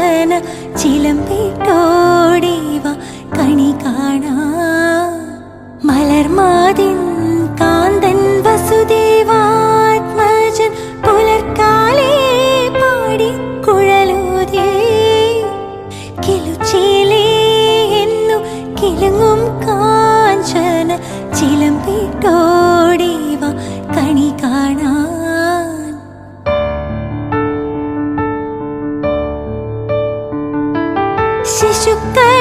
കാഞ്ചന ചിലമ്പിട്ടോടിവ കണി കാണാ മലർമാതിൻ കാന്തൻ വസുദേവാത്മജൻ പുലർക്കാലേ പാടി കുഴലൂതേ കിലുച്ചിലേ എന്നു കിലുങ്ങും കാഞ്ചന ചിലമ്പിട്ടോടിവ കണി കാണാൻ ശിശുക്കൾ